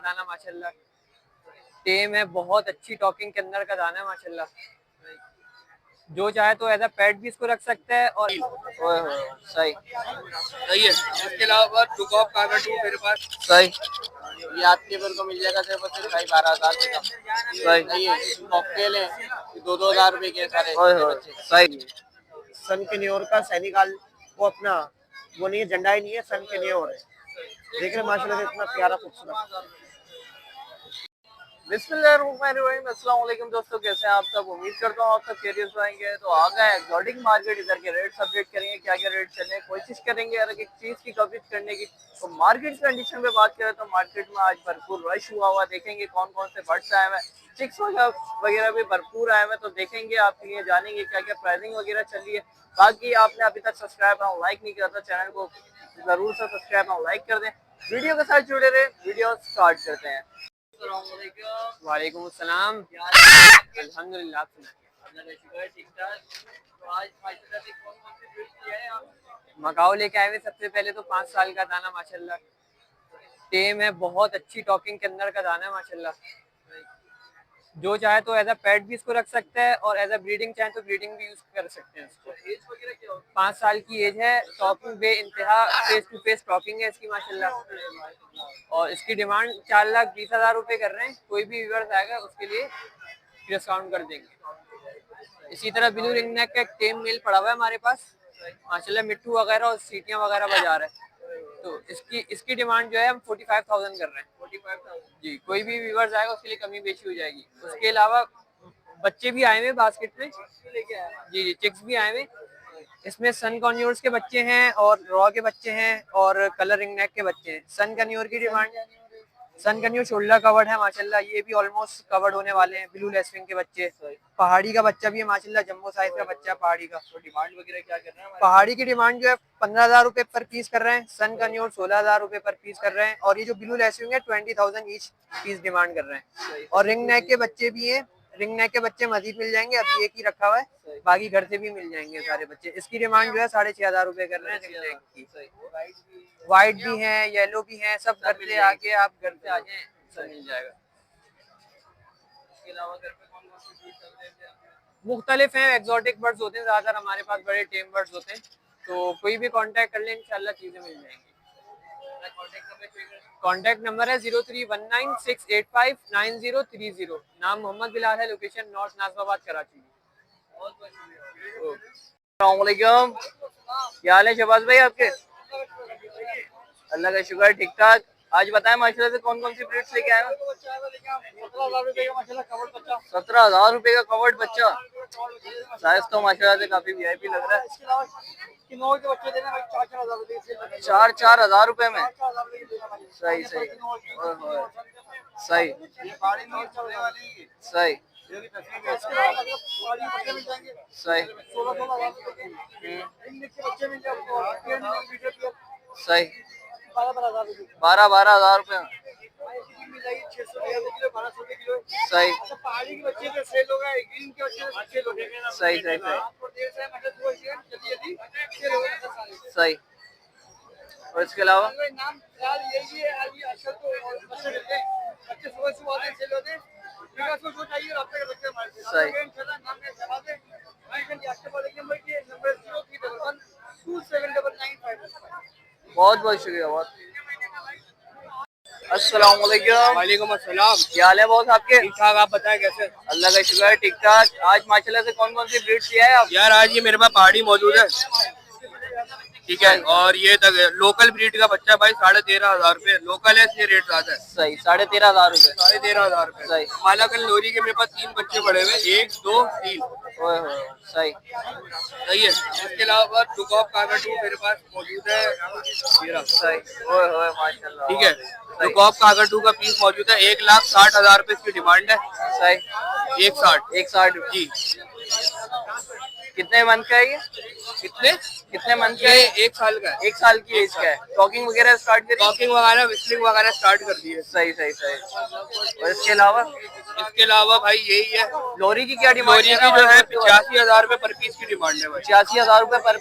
दाना माशाल्लाह टेम है, बहुत अच्छी टॉकिंग के अंदर का दाना है माशाल्लाह। जो चाहे तो एज अ पेट भी इसको रख सकता है और सही सही है। इसके अलावा दुकान कागज मेरे पास सही ये आपके पर को मिल जाएगा सिर्फ 12,000 रुपए का। सही है। कॉकटेल है 2-2 हज़ार रुपए के सारे बच्चे। सही सन के न्योर का सैनिकाल वो अपना वो नहीं है, झंडा ही नहीं है, सन के न्योर है। देख रहे माशाल्लाह से इतना प्यारा खूबसूरत। बिस्मिल्लाहिर्रहमानिर्रहीम। अस्सलाम वालेकुम दोस्तों, कैसे हैं आप सब? उम्मीद करता हूँ आप सब खैरियत से आएंगे। तो आ गए एक्सोटिक मार्केट, इधर के रेट्स अपडेट करेंगे, क्या क्या रेट चल रहे हैं, कोशिश करेंगे हर एक चीज़ की कवरेज करने की। तो मार्केट कंडीशन पे बात करें तो मार्केट में आज भरपूर रश हुआ हुआ, देखेंगे कौन कौन से बर्ड्स आए हुए हैं, चिक्स वगैरह भी भरपूर आए हुए हैं। तो देखेंगे आपके लिए, जानेंगे क्या क्या प्राइसिंग वगैरह चल रही है। बाकी आपने अभी तक सब्सक्राइब और लाइक नहीं किया था चैनल को, जरूर से सब्सक्राइब और लाइक कर दें, वीडियो के साथ जुड़े रहे। वीडियो स्टार्ट करते हैं। वालेकुम अस्सलाम। अल्हम्दुलिल्लाह। मकाओ लेके आए हुए सबसे पहले तो 5 साल का दाना माशाल्लाह टेम है, बहुत अच्छी टॉकिंग के अंदर का दाना है माशाल्लाह। जो चाहे तो एज अ पेट भी इसको रख सकता है और एज अ ब्रीडिंग चाहे तो ब्रीडिंग भी यूज कर सकते हैं इसको। 5 साल की एज है, टॉकिंग बे इंतहा फेस टू फेस टॉकिंग है इसकी माशाल्लाह। और इसकी डिमांड 4,20,000 रुपए कर रहे हैं। कोई भी व्यूअर्स आएगा उसके लिए डिस्काउंट कर देंगे। इसी तरह ब्लू रिंग नेक का एक टेम मेल पड़ा हुआ है हमारे पास माशाल्लाह, मिट्टू वगैरह और सीटियां वगैरह बजा रहा है। तो इसकी डिमांड जो है हम 45,000 कर रहे हैं। 45,000 जी, कोई भी व्यूअर्स आएगा उसके लिए कमी बेची हो जाएगी। उसके अलावा बच्चे भी आए हुए बास्केट में, जी जी चिक्स भी आए हुए। इसमें सन कॉन्योर्स के बच्चे हैं और रॉ के बच्चे हैं और कलर रिंग नेक के बच्चे हैं। सन कन्योर की डिमांड, सन कन्योर शोल्डर कवर्ड है माशाल्लाह, ये भी ऑलमोस्ट कवर्ड होने वाले हैं। ब्लू लेसविंग के बच्चे, पहाड़ी का बच्चा भी है माशाल्लाह, जम्बो साइज का बच्चा पहाड़ी का। तो डिमांड वगैरह क्या कर रहे हैं? पहाड़ी की डिमांड जो है 15,000 रुपए पर पीस कर रहे हैं। सन कन्योर 16,000 रुपए पर पीस कर रहे हैं। और ये जो ब्लू लेसविंग है 20,000 ईच पीस डिमांड कर रहे हैं। और रिंग नेक के बच्चे भी हैं, रिंग नेक के बच्चे मजीद मिल जाएंगे, अभी एक ही रखा हुआ है, बाकी घर से भी मिल जाएंगे सारे बच्चे। इसकी डिमांड जो है 6,500 रुपए कर रहे हैं रिंग नेक की। व्हाइट भी है, येलो भी है, सब घर से आके आप घर से आ जाए सब मिल जाएगा। इसके अलावा घर पे कौन कौन सी चीज चल रही है? मुख्तलिफ हैं, एक्सोटिक बर्ड्स होते हैं ज़्यादातर हमारे पास, बड़े टेम बर्ड्स होते हैं। तो कोई भी कांटेक्ट कर ले इंशाल्लाह चीज़ें मिल जाएंगी। कांटेक्ट नंबर है 031968593030। नाम मोहम्मद बिलाल है, लोकेशन नॉर्थ नाजमाबाद कराची। अस्सलामुअलैकुम, क्या हाल है शहबाज भाई आपके? अल्लाह का शुक्र, ठीक ठाक। आज बताएं माशाल्लाह से कौन कौन सी ब्रीड्स लेके आए? 17,000 रुपए का कवर्ड बच्चा। साइज तो माशाल्लाह से काफी वीआईपी लग रहा है। 4,000 रुपए में। सही सही सही सही सही सही 12,000 रुपए में। सही सही सही सही। और इसके अलावा सही। बहुत बहुत शुक्रिया। बहुत अस्सलाम वालेकुम। वालेकुम अस्सलाम। क्या हाल है बॉस आपके? ठीक ठाक, आप बताएं कैसे? अल्लाह का शुक्र है, ठीक ठाक। आज माशाल्लाह से कौन कौन सी ब्रीड्स लिया है आप? यार आज ये मेरे पास पहाड़ी मौजूद है, ठीक है। और ये तक लोकल ब्रीड का बच्चा भाई 13,500 रुपए लोकल है, इसलिए रेट ज्यादा है। सही 13,500 रुपए। 13,500 रुपए। सही। मालाकन लोरी के मेरे पास 3 बच्चे पड़े हुए, 1 2 3। सही सही है। इसके अलावा दुकान कागज मेरे पास मौजूद है, सही। माशाल्लाह, ठीक है। दुकान कागज का पीस मौजूद है, 1,60,000 रुपए इसकी डिमांड है। सही। 1,60 जी। कितने मंथ का है ये? कितने मंथ का है? 1 साल का है। 1 साल की एज का है। टॉकिंग वगैरह स्टार्ट करी? टॉकिंग वगैरह विस्लिंग वगैरह स्टार्ट कर दी है। सही सही सही। और इसके अलावा भाई यही है। लोरी की क्या डिमांड? लोरी की जो है 85,000 रुपए पर पीस की डिमांड है भाई। 85,000 रुपए पर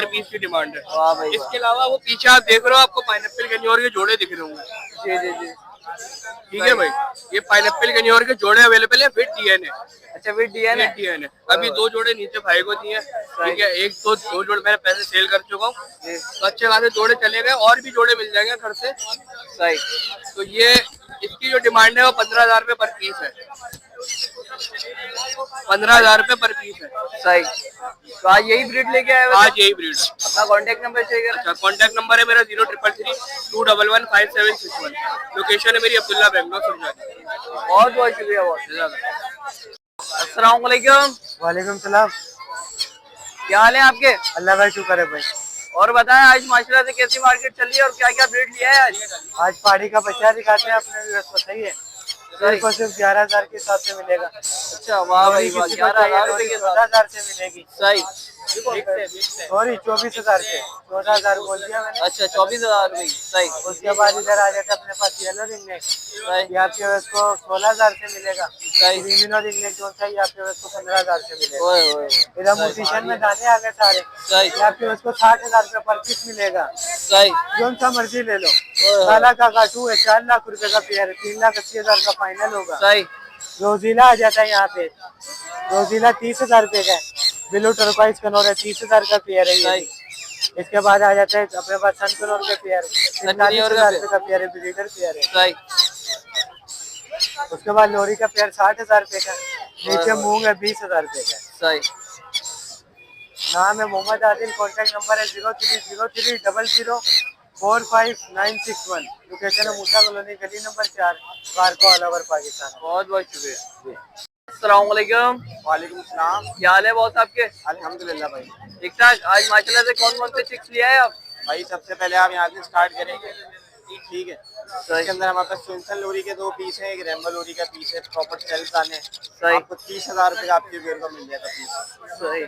पीस की डिमांड है। वाह भाई। इसके अलावा वो पीछे आप देख रहे हो, आपको पाइनएप्पल के और के जोड़े दिख रहे होंगे। जी जी जी। ठीक है भाई। ये पाइनएप्पल कन्योर के जोड़े अवेलेबल है विद डीएनए। अच्छा विद डीएनए। डीएनए अभी 2 जोड़े नीचे भाई को दिए, ठीक है। एक तो 2 जोड़े मैंने पहले सेल कर चुका हूँ, तो अच्छे खासे जोड़े चले गए, और भी जोड़े मिल जाएंगे घर से। सही। तो ये इसकी जो डिमांड है वो 15,000 रुपए पर पीस है। 15,000 रुपए पर पीस है। सही। तो आज यही ब्रीड लेके आए हो? आज यही ब्रीड। अपना कांटेक्ट नंबर चाहिए। अच्छा, कांटेक्ट नंबर है मेरा 033321157161। लोकेशन है मेरी अब्दुल्ला बेंगलोर सुरजानी। बहुत बहुत शुक्रिया। बहुत अस्सलाम वालेकुम। वालेकुम सलाम। क्या हाल है आपके? अल्लाह का शुक्र है भाई। और बताएं आज माशाल्लाह से कैसी मार्केट चल रही है और क्या क्या ब्रीड लिया है आज? आज पहाड़ी का बच्चा दिखाते हैं अपने व्यूअर्स को, सही है। सिर्फ 11,000 के हिसाब से मिलेगा। अच्छा वाह भाई वाह, 11,000 रुपए के साथ 14,000 से मिलेगी। सही। सॉरी 24,000 से, 14,000 बोल दिया मैंने। अच्छा 24,000 रुपए। सही। उसके बाद इधर आ जाते अपने पास येलो रिंगनेक, ये आपके उसको 16,000 से मिलेगा। क्रिमिनो रिंगनेक जो सा ये आपके उसको 15,000 से मिलेगा। इधर मोटिशन में दाने आ गए सारे, ये आपके उसको 60,000 रुपए पर पीस मिलेगा। सही। जो सा मर्जी ले लो। काला का काटू है 4 लाख रुपए का पेयर है, 3,80,000 का फाइनल होगा। सही। रोजीला आ जाता है यहाँ पे, रोजीला 30,000 रुपए का है। ब्लू टर्कोइज कनौर है, 30,000 का पेयर है ये। इसके बाद आ जाता है अपने पास सन कनौर का पेयर, 45,000 रुपए का पेयर है, ब्रीडर पेयर है। सही। उसके बाद लोरी का पेयर 60,000 रुपए का, नीचे मूंग है 20,000 रुपए का। सही। नाम है मोहम्मद आदिल, कॉन्टैक्ट नंबर है 0303004591। लोकेशन है मूसा कॉलोनी, गली नंबर 4, कारको, ऑल ओवर पाकिस्तान। बहुत बहुत शुक्रिया। अस्सलाम वालेकुम। वालेकुम सलाम। क्या हाल है बहुत आपके? अल्हम्दुलिल्लाह भाई। ठीक ठाक। आज माशाल्लाह से कौन कौन से चिक्स लिया है आप? भाई सबसे पहले आप यहाँ से स्टार्ट करेंगे, ठीक है। इसके अंदर हमारे पास स्विंसन लोरी के 2 पीस है, एक रेम्बो लोरी का पीस है, प्रॉपर सेल्स आने। आपको 30,000 रुपए का आपके वेयर का मिल जाएगा पीस। सही।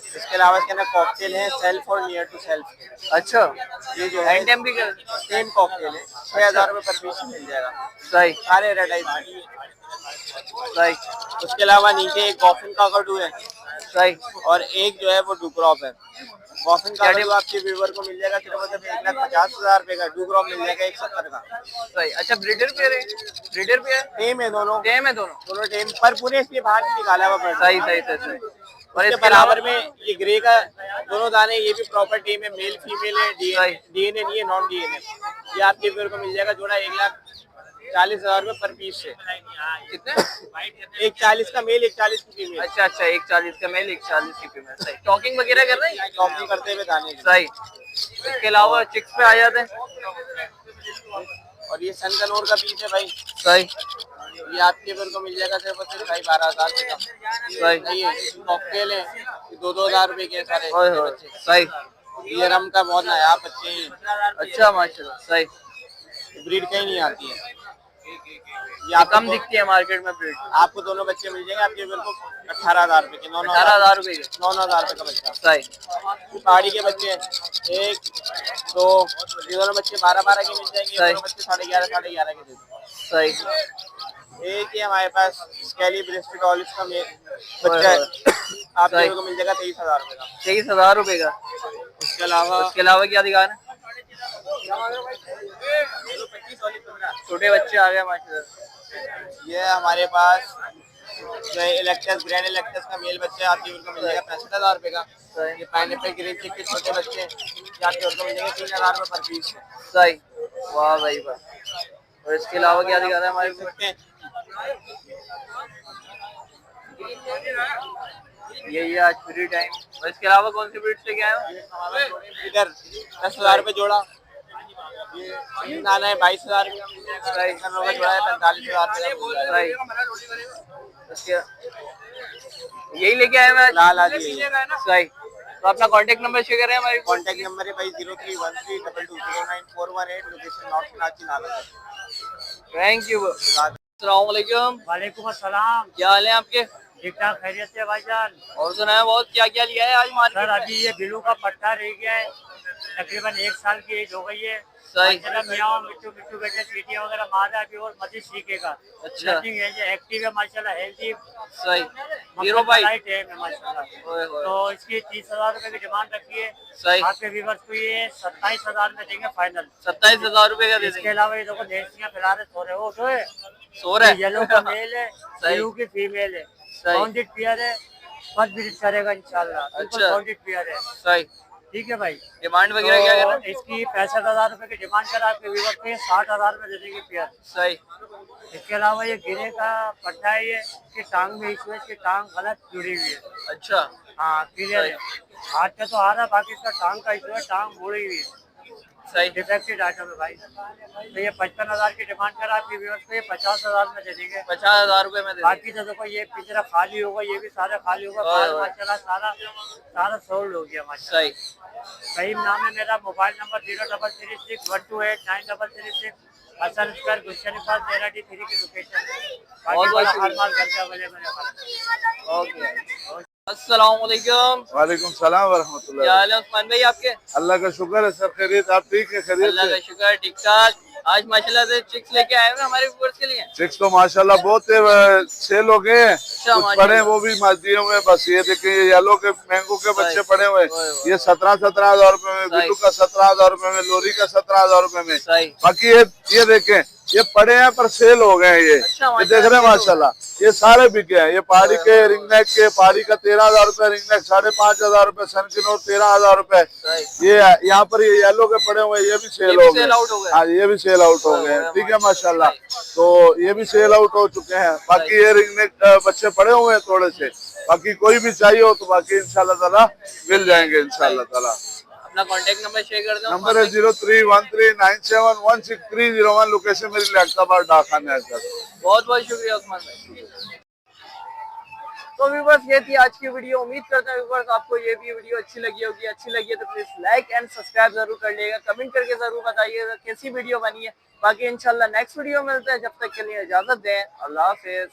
इसके अलावा इसके अंदर कॉकटेल है, सेल्फ और नियर टू सेल्फ। अच्छा, ये जो है टाइम भी कर। सेम कॉकटेल है, 6,000 रुपए पर पीस मिल जाएगा। सही। सारे रेड आइज। सही। उसके अलावा नीचे एक गॉफिन काकड़ू है, सही। और एक जो है वो डुक्रॉप है। गॉफिन काकड़ू आपके व्यूअर को मिल जाएगा सिर्फ 1,50,000 रुपए का, डुक्रॉप मिल जाएगा 1,70 का। सही। अच्छा ब्रीडर पेयर है? ब्रीडर पेयर टेम है दोनों, टेम है दोनों। दोनों टेम पर पूरे इसलिए बाहर नहीं निकाला हुआ पड़। सही सही सही सही। और इसके बराबर में ये ग्रे का दोनों दाने, ये भी प्रॉपर टीम है, मेल फीमेल है, डीएनए नहीं है, नॉन डीएनए। ये आपके व्यूअर को मिल जाएगा जोड़ा 1,40,000 रुपए पर पीस से। कितने? 1,40 का मेल, 1,40 की फीमेल। अच्छा अच्छा, 1,40 का मेल, 1,40 की फीमेल। सही। टॉकिंग वगैरह कर रहे हैं? टॉकिंग करते हुए दाने। सही। इसके अलावा चिक्स पे आ जाते हैं। और ये सन कनौर का पीस है भाई। सही। ये आपके व्यूअर को मिल जाएगा सिर्फ 12,000 रुपए का। सही। ये कॉकटेल है, 2,000 रुपए के सारे बच्चे। सही। ये रम का बहुत नायाब बच्चे हैं। अच्छा माशाल्लाह। सही। ब्रीड कहीं नहीं आती है, ये कम दिखती है मार्केट में ब्रीड। आपको दोनों बच्चे मिल जाएंगे आपके बिल्कुल 18,000 रुपए के। 18,000 रुपए के। 9,000 रुपए का बच्चा। सही। पहाड़ी के बच्चे हैं, 1 2 ये दोनों बच्चे 12-12 के मिल जाएंगे, ये दोनों बच्चे 11.5 11.5 के दे देंगे। सही। एक ही हमारे पास स्केली ब्रेस्टेड ऑलिव का बच्चा है, आपके को मिल जाएगा 23,000 रुपए का। 23,000 रुपए का। उसके अलावा क्या दिखाना? छोटे बच्चे आ गए माशाल्लाह। ये हमारे पास जो है इलेक्टस, ग्रैंड इलेक्टस का मेल बच्चा है, आपके को मिल जाएगा 65,000 रुपए का। ये पाइनएप्पल ग्रीन चिक के छोटे बच्चे हैं, ये आपके को मिल जाएगा 3,000 रुपए पर पीस। सही। वाह भाई वाह। और इसके अलावा क्या दिखा रहा है हमारे को? यही आज फ्री टाइम। और इसके अलावा कौन सी ब्रीड लेके आए हो? इधर 10,000 रुपए जोड़ा, ये नाना है 22,000 रुपए का मिल जाएगा। जोड़ा है 45,000 रुपए। यही लेके आए मैं लाल आज सही। तो अपना कांटेक्ट नंबर शेयर करें हमारे। कांटेक्ट नंबर है भाई 031322099418, लोकेशन नॉर्थ कराची नाला। Thank you. अस्सलाम वालेकुम। वालेकुम अस्सलाम। क्या हाल है आपके? ठीक ठाक, खैरियत से भाईजान। और सुनाया बहुत, क्या क्या लिया है आज मार्केट? सर अभी ये बिलू का पट्टा रह गया है, तकरीबन 1 साल की एज हो गई है। सही। माशाल्लाह मियाँ मिट्टू मिट्टू बेटे सीटियाँ वगैरह मार रहा है अभी और मजीद सीखेगा। अच्छा। नथिंग है जो एक्टिव है माशाल्लाह, हेल्दी सही। Hero bike. है माशाल्लाह। ओए होए। तो इसकी 30,000 रुपए की डिमांड रखी है। सही। आपके व्यूअर्स को ये 27,000 में देंगे फाइनल। 27,000 रुपए का दे इसके देंगे। अलावा ये देखो भैंसियाँ फिलहाल सो रहे हो तो सो रहे हैं। येलो का मेल है, सही। ब्लू की फीमेल है, सही। बाउंडेड पेयर है, फर्स्ट विजिट करेगा इंशाल्लाह। बिल्कुल अच्छा। बाउंडेड पेयर है। सही। ठीक है भाई। डिमांड वगैरह क्या करना? तो इसकी 65,000 रुपए की डिमांड करा आपके व्यूअर पे 60,000 में दे देंगे पेयर। सही। इसके अलावा ये गिरे का पट्टा है, ये इसकी टांग में इशू है, इसकी टांग गलत जुड़ी हुई है। अच्छा। हाँ क्लियर है। हाथ पे तो आ रहा, बाकी इसका टांग का इशू है, टांग मुड़ी हुई है। सही। डिफेक्टेड आइटम है भाई। तो ये 55,000 की डिमांड करा आपके व्यूअर्स को, ये 50,000 में दे देंगे। 50,000 रुपए में दे देंगे। बाकी तो देखो ये पिंजरा खाली होगा, ये भी सारा खाली होगा, माल माशाल्लाह सारा सोल्ड हो गया माशाल्लाह। सही। सही नाम है मेरा। मोबाइल नंबर 0336128336 हसन स्क्वायर गुलशन पास 13D3 की लोकेशन। बहुत बहुत हर माल घर पे अवेलेबल है। ओके। अस्सलाम वालेकुम। वालेकुम सलाम क्या वरहमतुल्लाह। हाल है उस्मान भाई आपके? अल्लाह का शुक्र है, सब खैरियत। आप ठीक है? खैरियत अल्लाह से? का शुक्र, ठीक ठाक। आज माशाल्लाह से चिक्स लेके आए हैं हमारे व्यूअर्स के लिए। चिक्स तो माशाल्लाह बहुत सेल हो गए हैं। कुछ माशाल्लाह। पड़े वो भी दिए हुए हैं। बस ये देखिए, ये येलो के मैंगो के बच्चे पड़े हुए हैं। ओए ओए। ये 17,000 रुपए में, बिल्लू का 17,000 रुपए में, लोरी का 17,000 रुपए में। सही। बाकी ये देखें, ये पड़े हैं पर सेल हो गए हैं। ये अच्छा, ये देख रहे हैं माशाल्लाह, ये सारे बिके हैं। ये पहाड़ी के रिंगनेक के, पहाड़ी का 13,000 रुपए रिंगनेक, 5,500 रुपए सनकिनोर, 13,000 रुपए। ये यहाँ पर ये येलो के पड़े हुए हैं, ये भी सेल हो गए। हाँ, ये भी सेल आउट हो गए हैं। ठीक है माशाल्लाह। तो ये भी सेल आउट हो चुके हैं। बाकी ये रिंगनेक बच्चे पड़े हुए हैं थोड़े से। बाकी कोई भी चाहिए हो तो बाकी इंशाल्लाह ताला मिल जाएंगे इंशाल्लाह ताला। अपना कांटेक्ट नंबर शेयर कर दो। नंबर है 0313971630 लोकेशन मेरी लैक्टाबाद डाकखाने है सर। बहुत बहुत शुक्रिया उस्मान भाई। तो व्यूअर्स ये थी आज की वीडियो। उम्मीद करता हूँ व्यूअर्स आपको ये भी वीडियो अच्छी लगी होगी। अच्छी लगी है तो प्लीज लाइक एंड सब्सक्राइब जरूर कर लीजिएगा। कमेंट करके जरूर बताइएगा कैसी वीडियो बनी है। बाकी इंशाल्लाह नेक्स्ट वीडियो मिलते हैं। जब तक के लिए इजाजत दें। अल्लाह हाफिज।